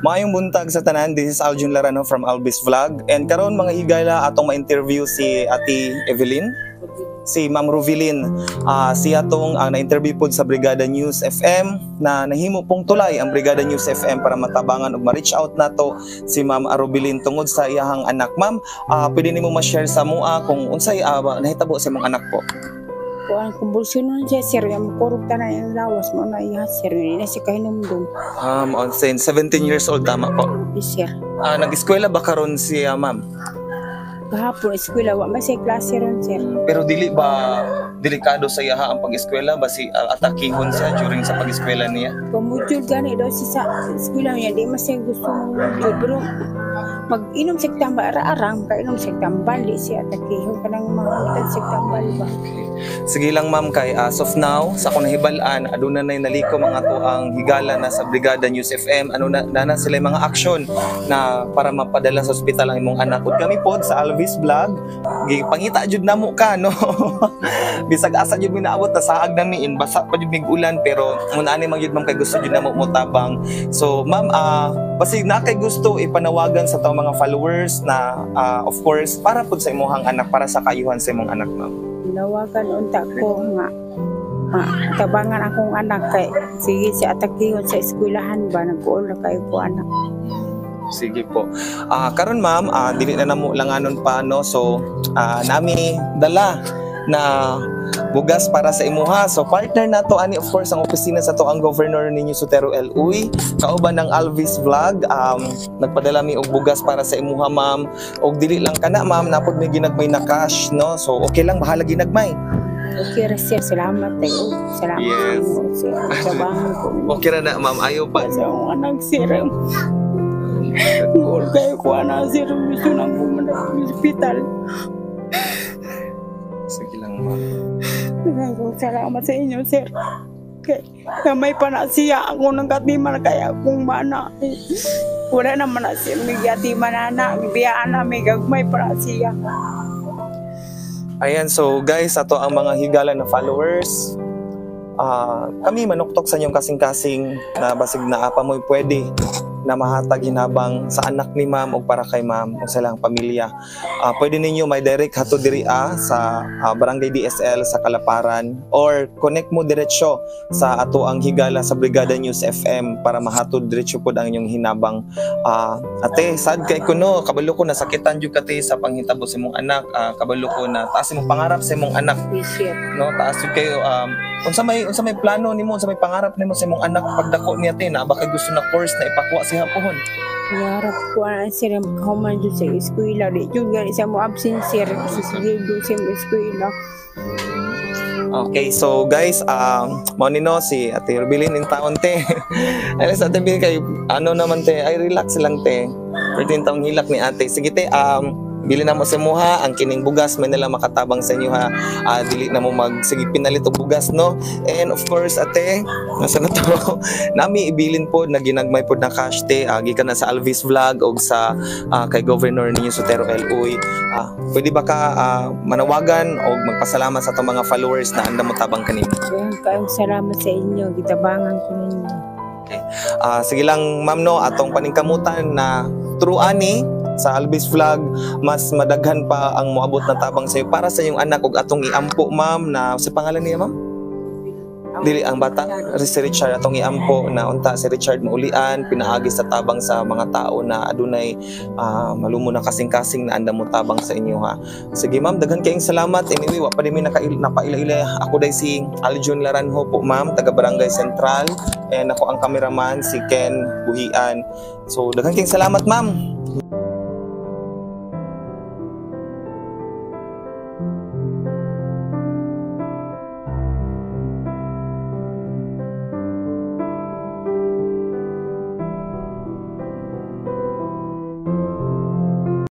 Maayong buntag sa tanan, this is Aljun Larano from Alvis Vlog. And karon mga higala atong ma-interview si Ate Evelyn, si Ma'am Rovilyn. Siya tong na-interview pod sa Brigada News FM na nahimo pong tulay ang Brigada News FM para matabangan ug ma-reach out nato si Ma'am Rovilyn tungod sa iyahang anak. Ma'am, pwede nimo ma-share sa mua kung unsay nahitabo sa imong anak po? Kuan kumbulsyon siya sir, yung korupta na yung lawas mo na iya sir, na si kahinumdum. On 17 years old tama po. Yes sir. Nag-eskwela ba karon siya ma'am? Kahapon eskwela wa may sa klase ron sir. Pero dili ba delikado sa iya ang pag-eskwela ba si atakihon siya during sa pag-eskwela niya? Pamudjud gani daw si sa eskwela niya, di mas siya gusto mong pero mag-inom sa tambal arang kainom sa tambal di siya atakihon kanang mga sa tambal ba. Sige lang ma'am, kay as of now sa akong nahibalaan aduna nay naliko mga to ang higala na sa Brigada News FM na sila mga aksyon na para mapadala sa ospital ang imong anak. Ug kami pod sa Alvis Vlog gipangita jud namo ka no. Bisag asa jud minaabot na saag nami in basa pa jud mig ulan pero mun ani man jud ma'am kay gusto jud namo mo tabang. So ma'am, basig na kay gusto ipanawagan sa taong mga followers na of course para pod sa imong anak, para sa kayuhan sa imong anak ma'am. Nawagan unta ko nga tabangan akong anak kay sige si atakihon sa eskwelahan ba nag-uol kayo ko anak. Sige po. Karon ma'am, dili na namo langanon pa no. So nami dala na bugas para sa imuha. So partner nato ani of course ang opisina sa to ang Governor ninyo Sotero L.Uy, kauban ng Alvis Vlog. Nagpadala mi og bugas para sa imuha ma'am. Og dili lang kana ma'am, napod may ginagmay na cash no. So okay lang, bahala ginagmay. Okay ra sir, salamat tayo. Salamat Yes. po sir. Sabangan ko. Okay ra na ma'am, ayo pa. Sa akong anak sir. Ngol kayo ko anak sir, gusto nang pumunta sa hospital. Sige lang ma'am. Salamat sa inyo sir. Kamay pa na siya ako ng katiman kaya kung mana. Wala naman na siya, may katiman na na, may biyaan na, may gagmay pa na siya. Ayan, so guys, ato ang mga higala na followers. Kami manuktok sa inyong kasing-kasing na basig na apa mo'y pwede na mahatag hinabang sa anak ni ma'am o para kay ma'am o sa lang pamilya. Pwede ninyo may direct hato diri sa Barangay DSL sa Kalaparan or connect mo diretsyo sa ato ang higala sa Brigada News FM para mahatod diretsyo pod ang inyong hinabang. Ate, sad kay kuno, kabalo ko nasakitan jud kate sa panghitabo sa imong anak. Kabalo ko na taas imong pangarap sa imong anak. No, taas jud kayo unsa may plano nimo, unsa may pangarap nimo sa imong anak pagdako niya te na baka gusto na course na ipakuha siya pohon. Yarap ko na sir kauman jud sa eskwela di jud gani sa mo absent sir sige do sa eskwela. Okay, so guys, mo nino si Ate Rovilyn in taon te. Ay sa tabi kay ano naman te, ay relax lang te. 13 taong hilak ni ate. Sige te, bili na mo sa muha ang kining bugas may nila makatabang sa inyo ha. Dili na mo sige pinalit og bugas no. And of course ate, nasa na to nami ibilin pod na ginagmay pod na cash te gikan na sa Alvis Vlog og sa kay Governor ninyo Sotero L.Uy. Pwede ba ka manawagan o magpasalamat sa atong mga followers na andam mo tabang kanimo? Kayong salamat sa inyo, gitabangan ko ninyo. Okay. Sige lang ma'am no, atong paningkamutan na true ani sa Alvis Vlog, mas madaghan pa ang moabot na tabang sa iyo para sa iyong anak ug atong iampo ma'am na sa pangalan niya ma'am? Dili ang bata, si Richard atong iampo na unta si Richard maulian pinaagi sa tabang sa mga tao na adunay malumo na kasing-kasing na andam mo tabang sa inyo ha. Sige ma'am, daghan kayong salamat. Anyway, wa pa din mi napaila ako day si Aljun Laranho po ma'am, taga Barangay Central, and ako ang cameraman si Ken Buhian. So daghan kayong salamat ma'am.